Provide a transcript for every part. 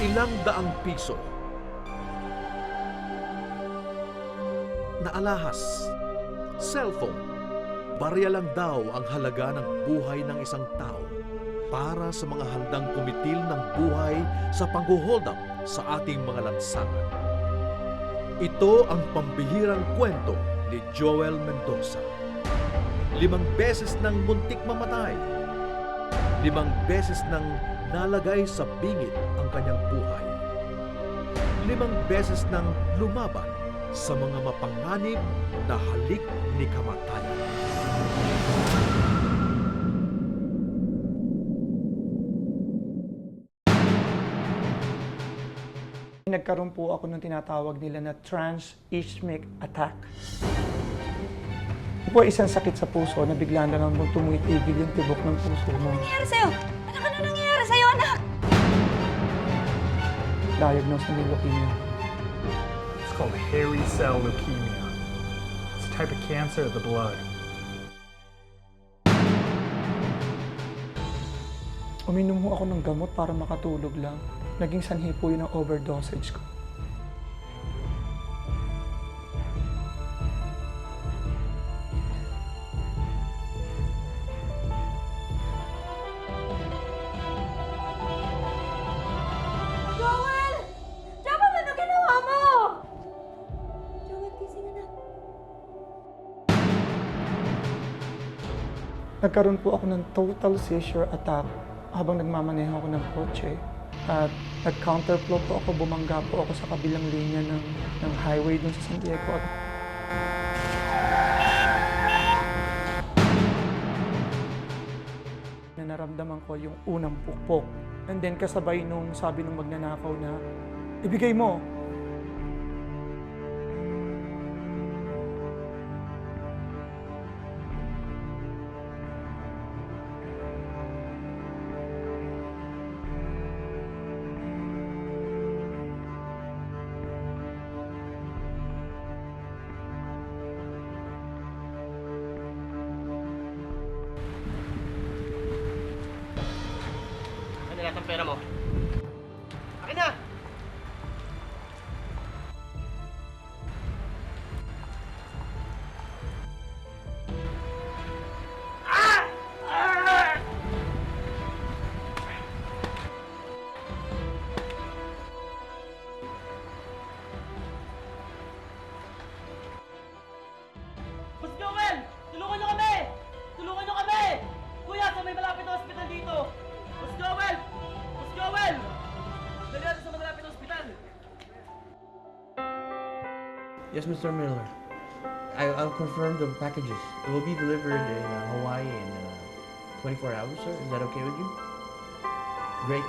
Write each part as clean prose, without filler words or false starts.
ilang daang piso na alahas, cellphone. Barya lang daw ang halaga ng buhay ng isang tao para sa mga handang kumitil ng buhay sa pang-hold up sa ating mga lansangan. Ito ang pambihirang kwento ni Joel Mendoza. 5 beses nang muntik mamatay. 5 beses nang nalagay sa bingit ang kanyang buhay. 5 beses nang lumaban sa mga mapanganib na halik ni kamatayan. Nagkaroon po ako ng tinatawag nila na trans-ischemic attack. Ito po isang sakit sa puso na bigla na lang tumutigil yung tibok ng puso mo. Ano nangyari sa'yo? Ano nangyari sa'yo, anak? Diagnosed na may leukemia. It's called hairy cell leukemia. It's a type of cancer of the blood. Uminom ho ako ng gamot para makatulog lang. Naging sanhi po yun ang overdosage ko. Joel! Joel, ano ginawa mo? Joel, gising na. Nagkaroon po ako ng total seizure attack habang nagmamaneho ako ng kotse. At nag-counterflow po ako, bumangga po ako sa kabilang linya ng highway dun sa San Diego. Naramdaman ko yung unang pukpok. And then kasabay nung sabi nung magnanakaw na, ibigay mo. Ano lahat ng pera mo? Akin na! Boss Joel! Tulungan niyo kami! Tulungan niyo kami! Kuya, sa may malapit na hospital dito! Boss Joel! Boss Joel! Dali natin sa malapit na hospital! Yes, Mr. Miller. I'll confirm the packages. It will be delivered in Hawaii in 24 hours, sir. Is that okay with you? Great.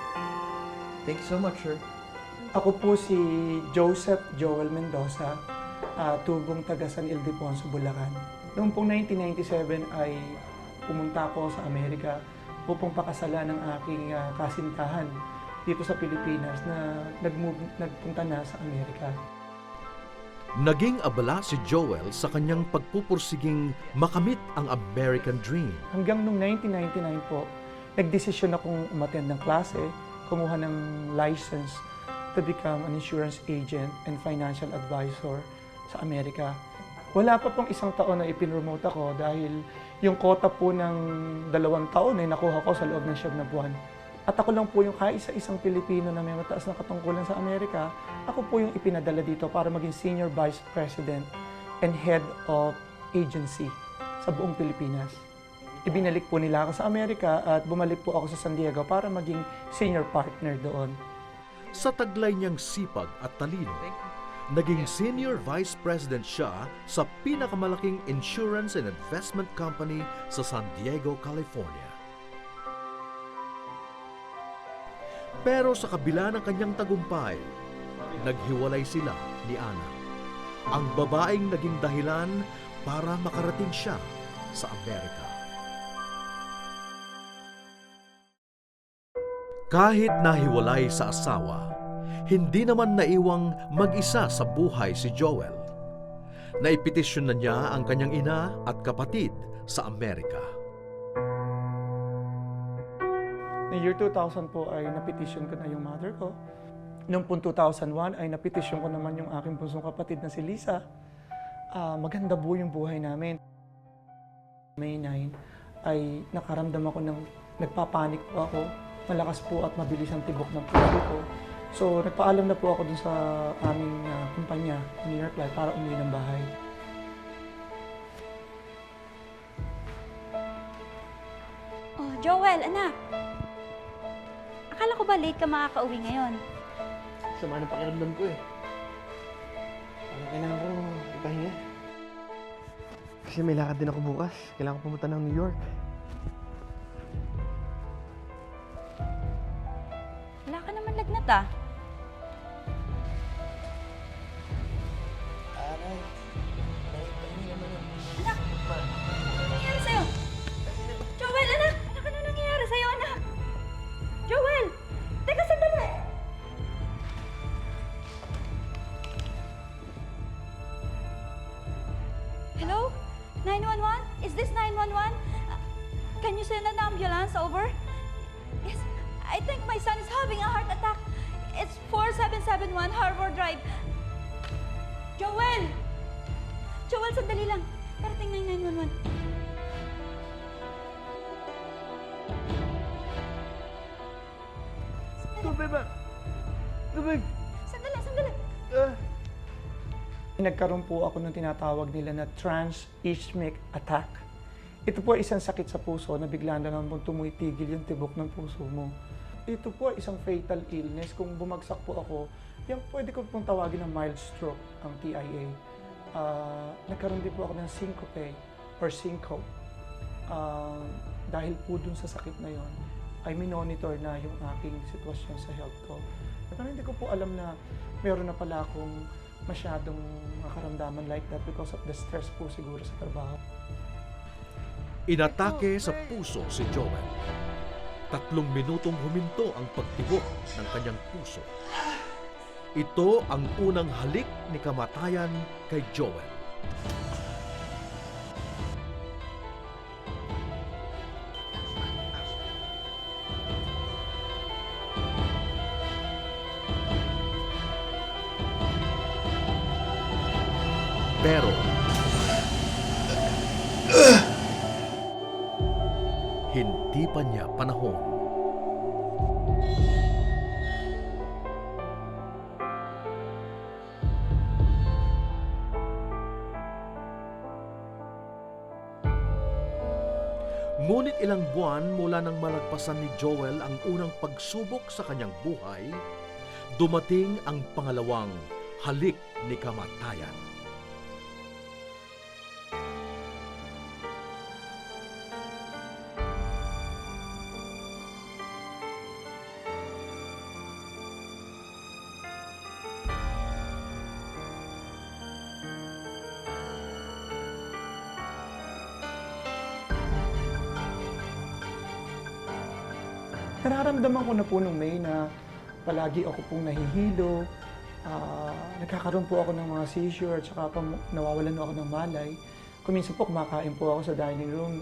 Thank you so much, sir. Ako po si Joseph Joel Mendoza, tubong taga San Ildefonso, Bulacan. Noong pong 1997 ay pumunta ako sa Amerika upang pakasalan ng aking kasintahan dito sa Pilipinas na nagpunta na sa Amerika. Naging abala si Joel sa kanyang pagpupursiging makamit ang American Dream. Hanggang noong 1999 po, nagdesisyon akong umattend ng klase, kumuha ng license to become an insurance agent and financial advisor sa Amerika. Wala pa pong 1 taon na ipinromote ako dahil yung quota po ng 2 taon ay nakuha ko sa loob ng 7 na buwan. At ako lang po yung kaisa-isang Pilipino na may mataas na katungkulan sa Amerika. Ako po yung ipinadala dito para maging Senior Vice President and Head of Agency sa buong Pilipinas. Ibinalik po nila ako sa Amerika at bumalik po ako sa San Diego para maging senior partner doon. Sa taglay niyang sipag at talino, naging Senior Vice President siya sa pinakamalaking insurance and investment company sa San Diego, California. Pero sa kabila ng kanyang tagumpay, naghiwalay sila ni Ana, ang babaeng naging dahilan para makarating siya sa Amerika. Kahit nahiwalay sa asawa, hindi naman naiwang mag-isa sa buhay si Joel. Naipetisyon na niya ang kanyang ina at kapatid sa Amerika. No year 2000 po ay napetisyon ko na yung mother ko Noong 2001 ay napetisyon ko naman yung aking bunsong kapatid na si Lisa. Maganda po yung buhay namin. May 9 ay nakaramdam ako ng nagpapanik po ako. Malakas po at mabilis ang tibok ng puso ko. So nagpaalam na po ako dun sa aming kumpanya, New York Life, para umuwi ng bahay. Oh, Joel, anak. Akala ko ba late ka makakauwi ngayon? Sama ng pakiramdam ko eh. Parang kailangan ko ipahinga. Kasi may lakad din ako bukas. Kailangan ko pumunta ng New York. Wala ka naman lagnat ah. Anak, ano nangyayari sa'yo? Joel, anak! Ano nangyayari sa'yo, anak? Joel! Teka, sandali! Hello? 911? Is this 911? Can you send an ambulance over? Yes, I think my son is having a heart attack. It's 4771 Harbor Drive. Joel! Joel, sandali lang. Parating na yung 911. Tubig ba? Tubig! Sandali. Nagkaroon po ako ng tinatawag nila na trans-ischemic attack. Ito po ay isang sakit sa puso na bigla na lang pong tumitigil yung tibok ng puso mo. Ito po ay isang fatal illness. Kung bumagsak po ako, yan pwede ko pong tawagin ng mild stroke, ang TIA. Nagkaroon din po ako ng syncope or syncope. Dahil po dun sa sakit na yon, ay minonitor na yung aking sitwasyon sa health ko. At hindi ko po alam na meron na pala akong masyadong makaramdaman like that because of the stress po siguro sa trabaho. Inatake sa puso si Joel. 3 minutong huminto ang pagtibok ng kanyang puso. Ito ang unang halik ni kamatayan kay Joel. Pero hindi pa niya panahon. Ngunit ilang buwan mula nang malagpasan ni Joel ang unang pagsubok sa kanyang buhay, dumating ang pangalawang halik ni kamatayan. Nararamdaman ko na po nung May na palagi ako pong nahihilo, nagkakaroon po ako ng mga seizure, at saka nawawalan ako ng malay. Kung minsan po kumakain po ako sa dining room,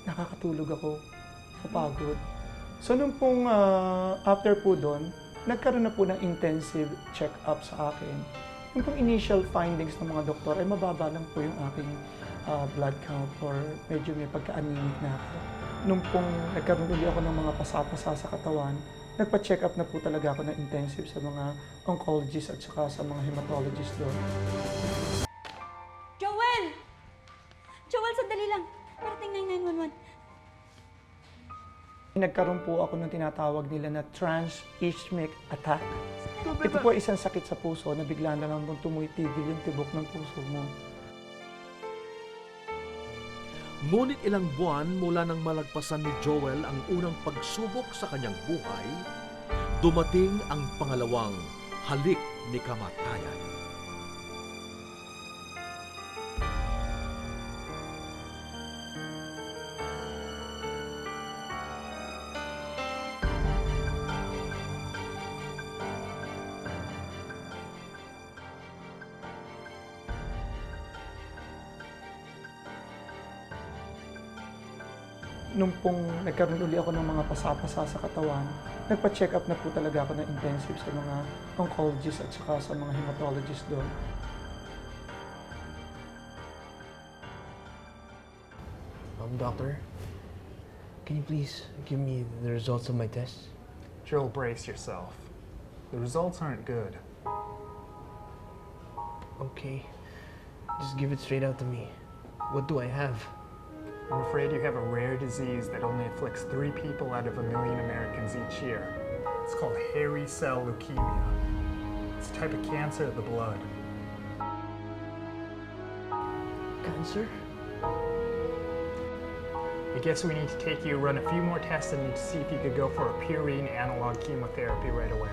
nakakatulog ako sa pagod. So nung pong after po doon, nagkaroon na po ng intensive check-up sa akin. Yung pong initial findings ng mga doktor ay mababa lang po yung aking blood count or medyo may pagka-anemic na ako. Nung pong nagkaroon ulit ako ng mga pasapasa sa katawan, nagpa-check up na po talaga ako ng intensive sa mga oncologist at saka sa mga hematologist doon. Joel! Joel, sandali lang. Parating na yung 911. Nagkaroon po ako ng tinatawag nila na trans-ischemic attack. Ito po ay isang sakit sa puso na bigla na lang pong tumitigil yung tibok ng puso mo. Ngunit ilang buwan mula nang malagpasan ni Joel ang unang pagsubok sa kanyang buhay, dumating ang pangalawang halik ni kamatayan. Nung pong nagkaroon ulit ako ng mga pasapasa sa katawan, nagpa-check up na po talaga ako ng intensive sa mga oncologist at saka sa mga hematologist doon. Doctor, can you please give me the results of my tests? Joel, brace yourself. The results aren't good. Okay, just give it straight out to me. What do I have? I'm afraid you have a rare disease that only afflicts 3 people out of 1 million Americans each year. It's called hairy cell leukemia. It's a type of cancer of the blood. Cancer? I guess we need to take you, run a few more tests on you to see if you could go for a purine analog chemotherapy right away.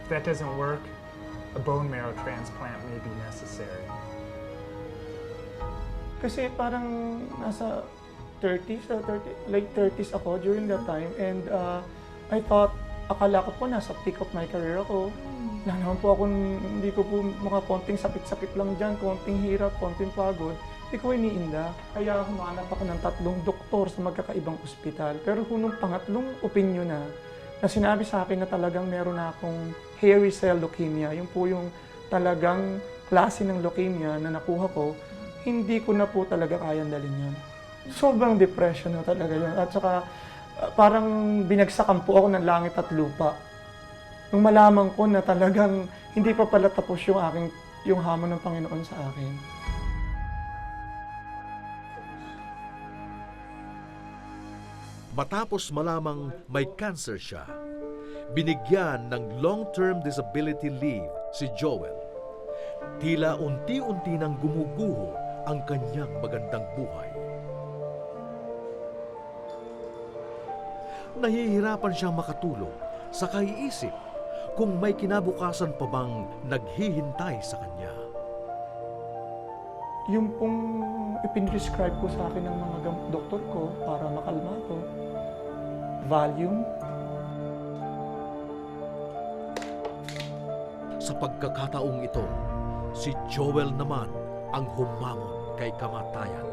If that doesn't work, a bone marrow transplant may be necessary. Kasi parang nasa 30s, late 30s ako during that time. And I thought, akala ko po nasa peak of my career ako. Wala naman po ako, hindi ko po mga konting sakit-sakit lang dyan, konting hirap, konting pagod. Hindi ko iniinda. Kaya humanap ako ng 3 doktor sa magkakaibang ospital. Pero nung pangatlong opinyon na sinabi sa akin na talagang meron na akong hairy cell leukemia, yun po yung talagang klase ng leukemia na nakuha ko, hindi ko na po talaga kayang dalhin yun. Sobrang depression na talaga yun. At saka parang binagsakan po ako ng langit at lupa. Nung malaman ko na talagang hindi pa pala tapos yung hamon ng Panginoon sa akin. Matapos malamang may cancer siya, binigyan ng long-term disability leave si Joel. Tila unti-unti nang gumuguho ang kanyang magandang buhay. Nahihirapan siyang makatulog sa kaiisip kung may kinabukasan pa bang naghihintay sa kanya. Yung pong ipin-prescribe ko sa akin ng mga doktor ko para makalma ko, Valium. Sa pagkakataong ito, si Joel naman ang humamon kay kamatayan.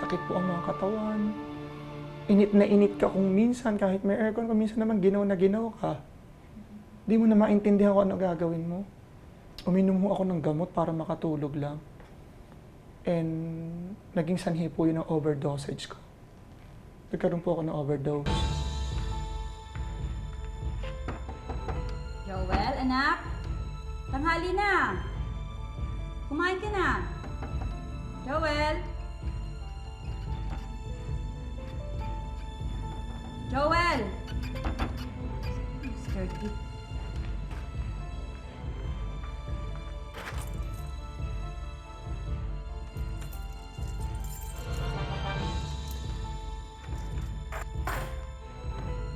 Sakit po ang mga katawan. Init na init ka kung minsan, kahit may aircon, kung minsan naman ginaw na ginaw ka. Di mo na maintindihan kung ano gagawin mo. Uminom ho ako ng gamot para makatulog lang. And naging sanhi po yun ang overdosage ko. Nagkaroon po ako ng overdose. Joel, anak? Tanghali na. Kumain ka na. Joel? Joel! Scared kid.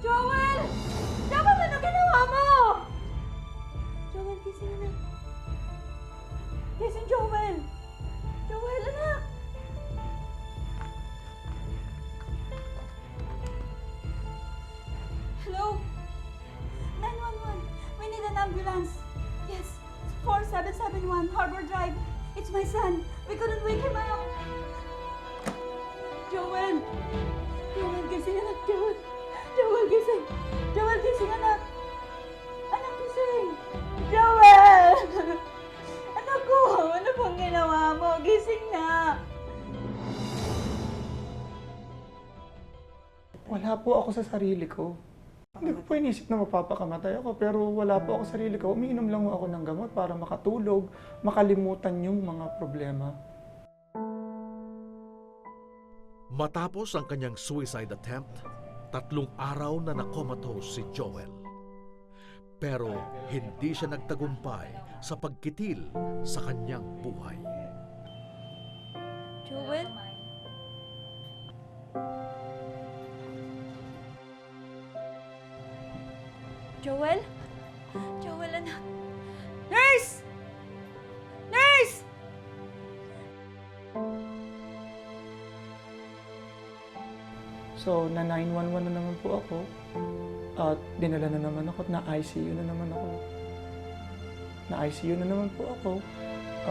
Joel! Joel, ano ginawa mo? Joel, gising na. Gising, Joel! Joel, anak! Hello? 911. We need an ambulance. Yes, 4771 Harbor Drive. It's my son. We couldn't wake him up. Joel! Joel, gising anak, Joel. Joel, gising. Joel, gising anak. Anak, gising. Joel! Anak ko, ano bang ginawa mo? Gising na. Wala po ako sa sarili ko. Hindi ko po inisip na mapapakamatay ako, pero wala po ako sa sarili ko. Umiinom lang ako ng gamot para makatulog, makalimutan yung mga problema. Matapos ang kanyang suicide attempt, 3 araw na nakomatose si Joel. Pero hindi siya nagtagumpay sa pagkitil sa kanyang buhay. Joel? Joel? Joel, anak. Nurse! Nurse! So, na 911 na naman po ako. At dinala na naman ako, na ICU na naman ako. Na ICU na naman po ako.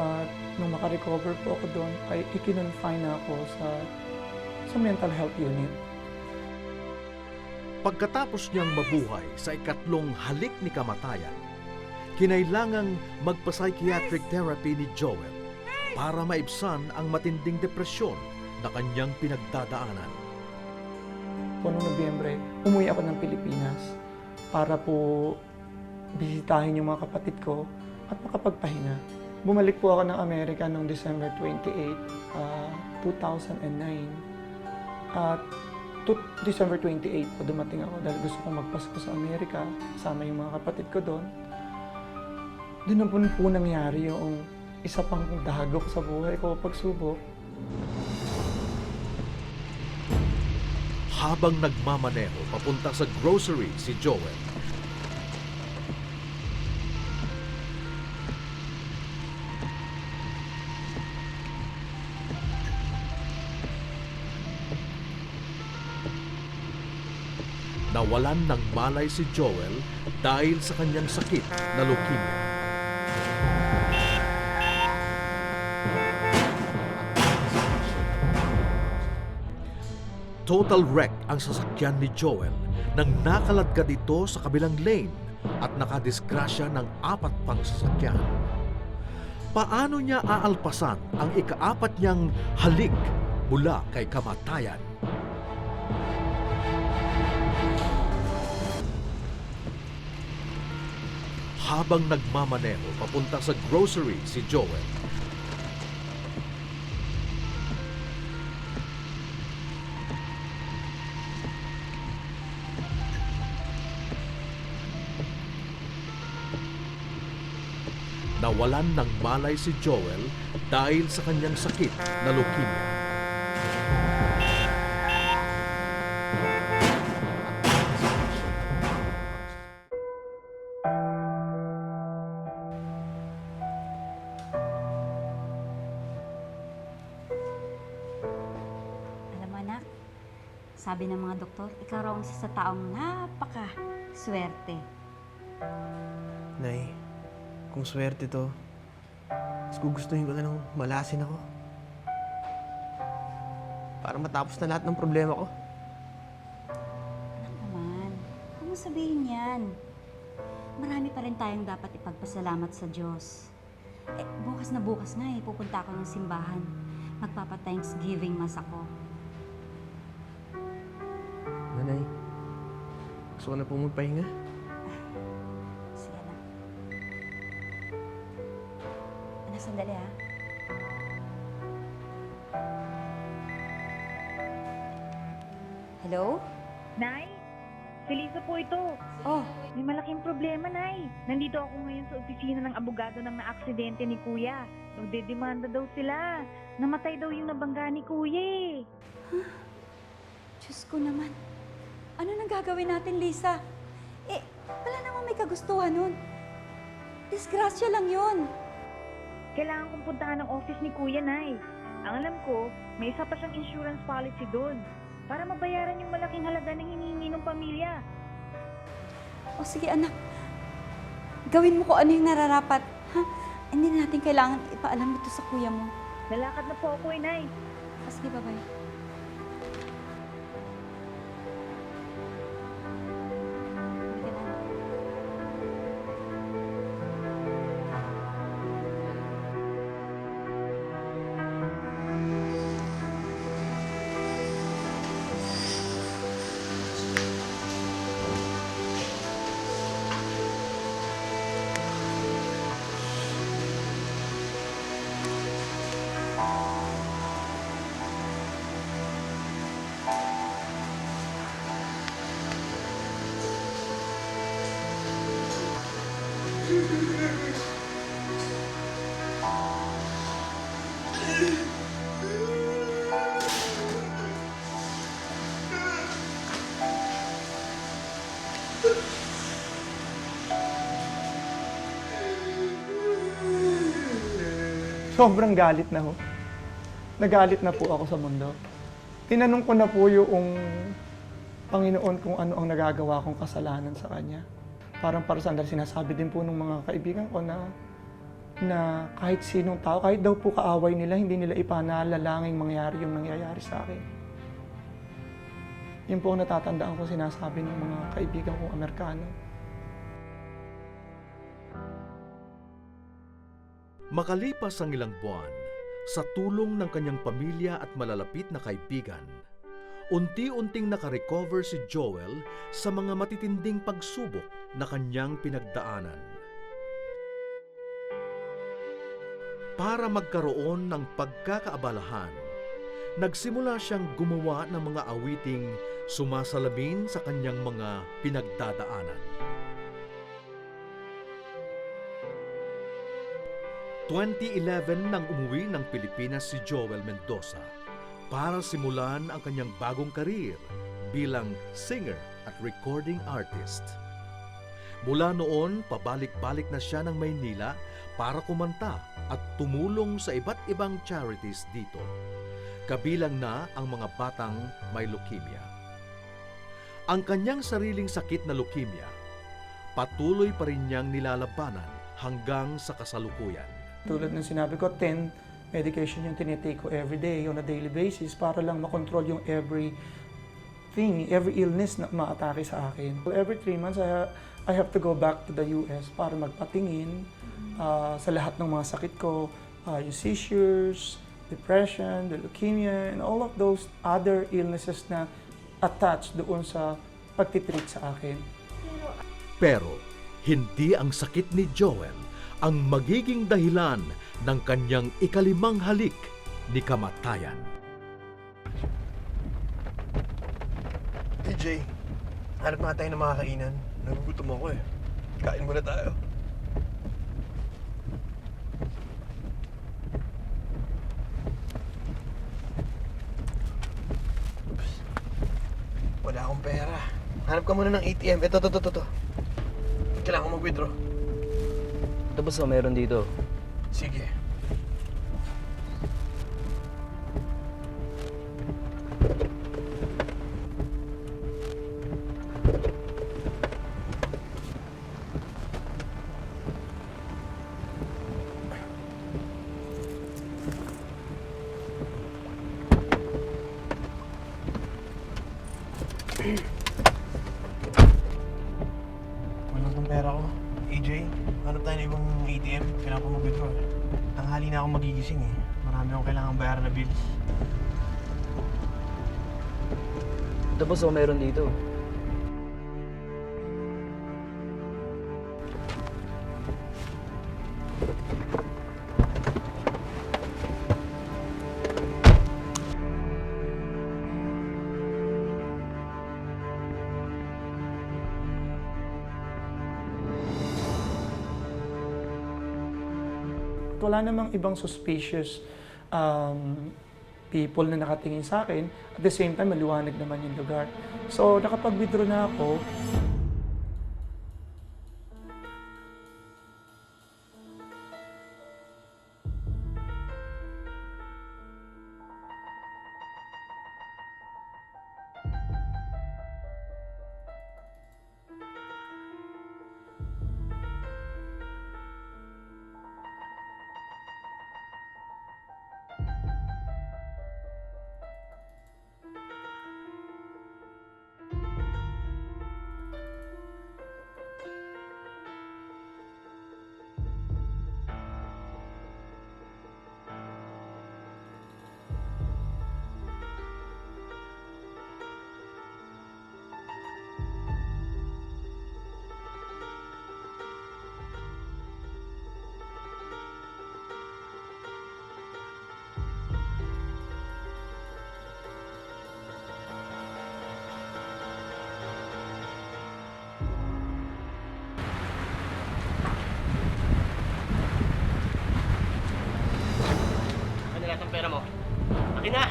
At nung makarecover po ako doon, ay ikinonfine na ako sa mental health unit. Pagkatapos niyang mabuhay sa ikatlong halik ni kamatayan, kinailangang magpa-psychiatric therapy ni Joel para maibsan ang matinding depresyon na kanyang pinagdadaanan. Po noong Nobyembre, umuwi ako ng Pilipinas para po bisitahin yung mga kapatid ko at makapagpahinga. Bumalik po ako ng Amerika noong December 28, 2009. At December 28 po dumating ako dahil gusto kong magpasko sa Amerika, kasama yung mga kapatid ko doon. Doon na po nangyari yung isa pang dagok sa buhay ko, pagsubok. Habang nagmamaneho papunta sa grocery si Joel, nawalan ng malay si Joel dahil sa kanyang sakit na leukemia. Total wreck ang sasakyan ni Joel nang nakaladkad ito sa kabilang lane at nakadisgrasya ng 4 pang sasakyan. Paano niya aalpasan ang ika-4 niyang halik mula kay kamatayan? Habang nagmamaneho papunta sa grocery si Joel, nawalan ng malay si Joel dahil sa kanyang sakit na leukemia. Alam mo, anak, sabi ng mga doktor, ikaw raw ang isa sa taong napaka-swerte. Nay, kung swerte to, mas gugustuhin ko na nang malasin ako. Para matapos na lahat ng problema ko. Anak naman, huwag mo sabihin yan. Marami pa rin tayong dapat ipagpasalamat sa Diyos. Bukas na bukas nga pupunta ako ng simbahan. Magpapa-Thanksgiving Mass ako. Nanay, gusto ko na po magpahinga. Sige na. Anak, sandali ha. Hello? Nay, si Lisa po ito. Oh, May malaking problema, Nay. Nandito ako ngayon sa opisina ng abogado ng naaksidente ni Kuya. Magdedemanda daw sila. Namatay daw yung nabangga ni Kuya eh. Diyos ko naman. Ano nang gagawin natin, Lisa? Wala namang may kagustuhan nun. Disgrasya lang yun. Kailangan kong puntahan ng office ni Kuya, Nay. Ang alam ko, may isa pa siyang insurance policy doon para mabayaran yung malaking halaga ng hinihingi ng pamilya. O sige, anak. Gawin mo kung ano yung nararapat. Ha? Hindi na natin kailangan ipaalam ito sa kuya mo. Lalakad na po ako, Nay. O sige, bye-bye. Halika na. sobrang galit na ho. Nagalit na po ako sa mundo. Tinanong ko na po yung Panginoon kung ano ang nagagawa kong kasalanan sa Kanya. Parang para sandali sinasabi din po ng mga kaibigan ko na kahit sinong tao, kahit daw po kaaway nila, hindi nila ipanalalangin mangyari yung nangyayari sa akin. Yun po ang natatandaan ko sinasabi ng mga kaibigan kong Amerikano. Makalipas ang ilang buwan, sa tulong ng kanyang pamilya at malalapit na kaibigan, unti-unting nakarecover si Joel sa mga matitinding pagsubok na kanyang pinagdaanan. Para magkaroon ng pagkakaabalahan, nagsimula siyang gumawa ng mga awiting sumasalamin sa kanyang mga pinagdadaanan. 2011 nang umuwi ng Pilipinas si Joel Mendoza para simulan ang kanyang bagong karir bilang singer at recording artist. Mula noon, pabalik-balik na siya ng Maynila para kumanta at tumulong sa iba't ibang charities dito. Kabilang na ang mga batang may leukemia. Ang kanyang sariling sakit na leukemia, patuloy pa rin niyang nilalabanan hanggang sa kasalukuyan. Tulad ng sinabi ko, 10 medication yung tinitake ko every day on a daily basis para lang makontrol yung every illness na maatake sa akin. Every 3 months, I have to go back to the US para magpatingin sa lahat ng mga sakit ko, yung seizures, depression, the leukemia, and all of those other illnesses na attached doon sa pagtitreat sa akin. Pero hindi ang sakit ni Joel ang magiging dahilan ng kanyang ikalimang halik ni kamatayan. TJ, hanap nga tayo ng mga kainan. Nagugutom ako eh. Kain muna tayo. Oops. Wala akong pera. Hanap ka muna ng ATM. Ito. Kailangan ko mag-withdraw. Ito ba sa meron dito? Sige. Walang tong pera ko. AJ, hanap tayo ng ibang ATM. Kailangan ko mag-withdraw. Tanghali na ako magigising eh. Marami akong kailangang bayaran na bills. Ito ba sa meron dito? Wala namang ibang suspicious people na nakatingin sa akin. At the same time, maliwanag naman yung lugar. So, nakapag-withdraw na ako. Ang pera mo. Akin na!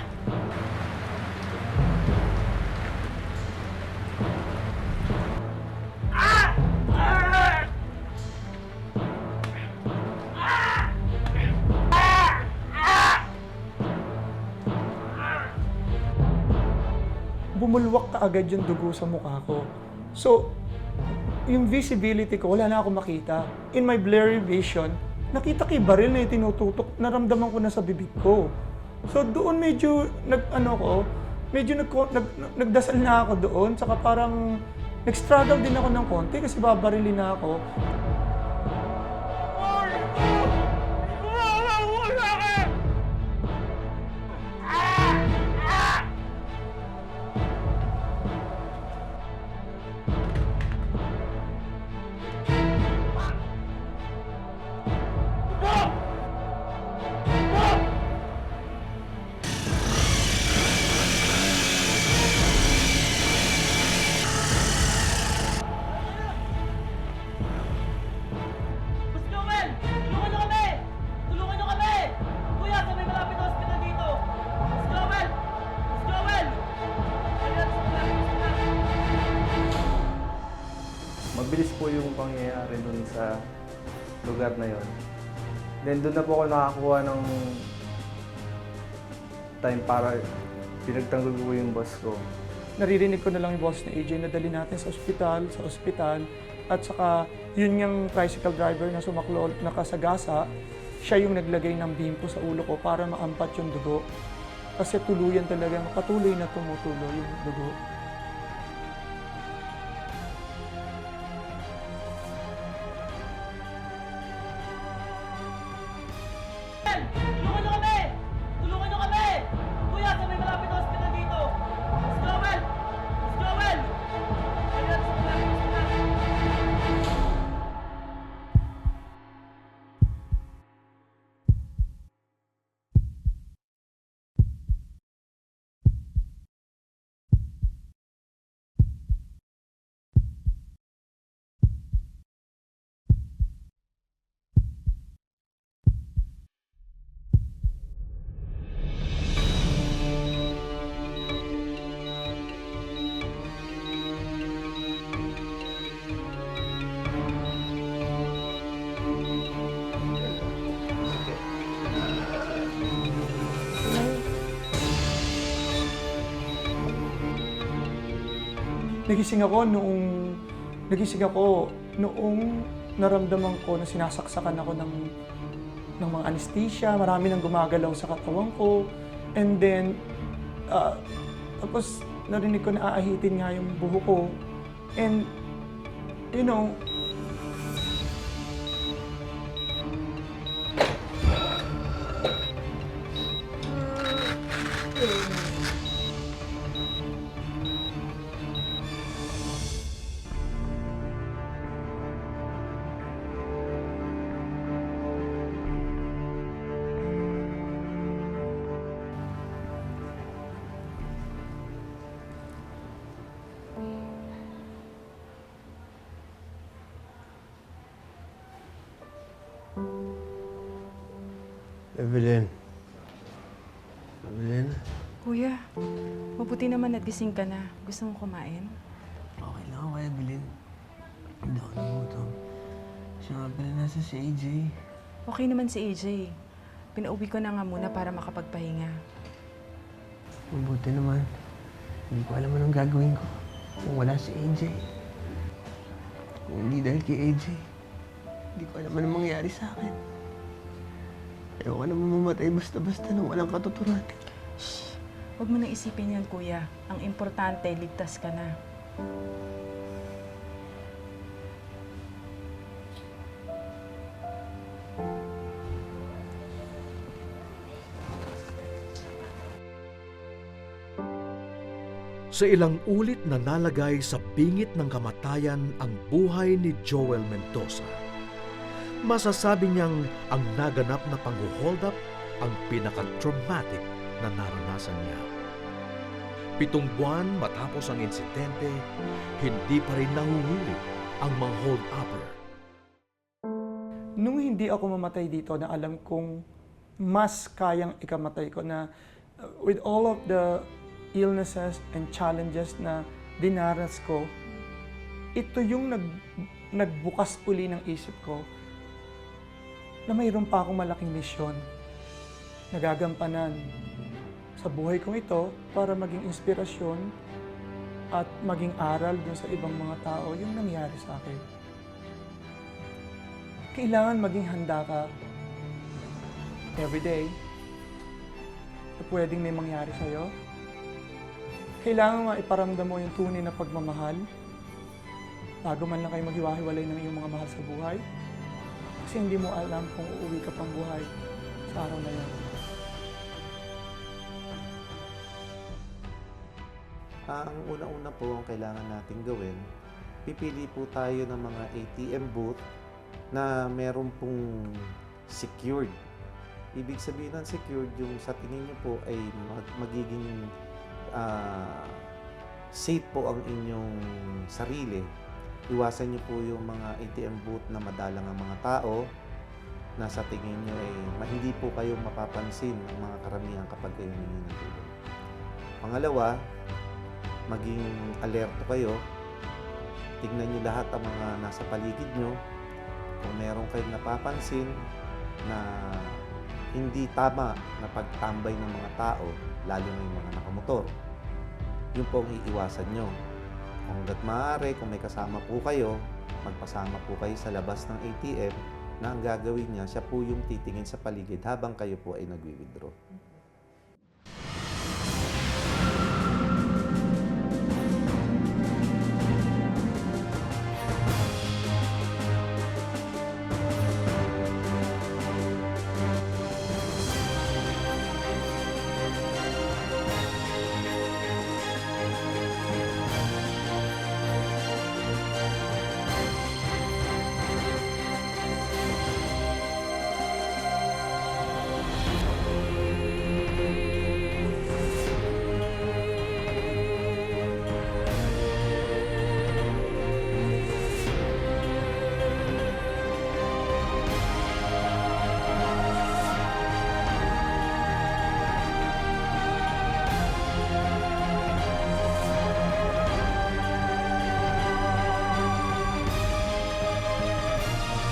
bumulwak kaagad yung dugo sa mukha ko. So, yung visibility ko, wala na ako makita. In my blurry vision, nakita ko yung baril na yung tinututok, naramdaman ko na sa bibig ko. So doon medyo nagdasal na ako doon, saka parang nag-struggle din ako ng konti kasi babarilin na ako. Boss Joel! Tulungan niyo kami! Tulungan niyo kami! Kuya, sa may malapit na hospital dito! Boss Joel! Boss Joel! Dali natin sa malapit na hospital. Mabilis po yung pangyayari dun sa lugar na yon. Then doon na po ako nakakuha ng time para pinagtanggol ko yung boss ko. Naririnig ko na lang yung boss na AJ na dali natin sa ospital, at saka yun yung tricycle driver na sumaklo, nakasagasa, siya yung naglagay ng bimpo sa ulo ko para maampat yung dugo. Kasi tuluyan talagang patuloy na tumutulo yung dugo. Tulungan niyo kami! Tulungan niyo kami! Kuya, sa may malapit na hospital dito! Boss Joel! Boss Joel! Dali natin sa malapit na hospital. Nagising ako noong naramdaman ko na sinasaksakan ako ng mga anesthesia, marami nang gumagalaw sa katawan ko. And then, tapos narinig ko na aahitin nga yung buho ko. And, you know, Evelyn. Evelyn? Kuya, mabuti naman nagising ka na. Gusto mo kumain? Okay lang ako, Evelyn. Hindi ako nagutom. Siya nga pala nasa si AJ. Okay naman si AJ. Pinauwi ko na nga muna para makapagpahinga. Mabuti naman. Hindi ko alam anong gagawin ko kung wala si AJ. Kung hindi dahil kay AJ, hindi ko alam anong mangyayari sa akin. Ayoko naman mamatay basta-basta nang walang katuturan. Shh! Huwag mo nang isipin yan, kuya. Ang importante, ligtas ka na. Sa ilang ulit na nalagay sa bingit ng kamatayan ang buhay ni Joel Mendoza, masasabi niyang ang naganap na pang-hold up ang pinaka-traumatic na naranasan niya. 7 buwan matapos ang insidente, hindi pa rin nahuhuli ang mga hold-upper. Nung hindi ako mamatay dito, na alam kong mas kayang ikamatay ko, na with all of the illnesses and challenges na dinaras ko, ito yung nagbukas uli ng isip ko na mayroon pa akong malaking misyon na gagampanan sa buhay kong ito para maging inspirasyon at maging aral dun sa ibang mga tao yung nangyari sa akin. Kailangan maging handa ka everyday na pwedeng may mangyari sa'yo. Kailangan maiparamdam mo yung tunay na pagmamahal bago man lang kayo maghiwa-hiwalay ng iyong mga mahal sa buhay. Kasi hindi mo alam kung uuwi ka pang buhay sa araw na yan. Ang una-una po ang kailangan natin gawin, pipili po tayo ng mga ATM booth na meron pong secured. Ibig sabihin ng secured, yung sa tingin nyo po ay magiging safe po ang inyong sarili. Iwasan nyo po yung mga ATM booth na madalang ang mga tao na sa tingin nyo ay hindi po kayo mapapansin ang mga karamihan kapag kayo humingi ng tulong. Pangalawa, maging alerto kayo. Tignan nyo lahat ang mga nasa paligid nyo. Kung meron kayong napapansin na hindi tama na pagtambay ng mga tao, lalo na yung mga nakamotor, yun po ang iiwasan nyo. Kung hanggat maaari, kung may kasama po kayo, magpasama po kayo sa labas ng ATM na ang gagawin niya, siya po yung titingin sa paligid habang kayo po ay nagwi-withdraw.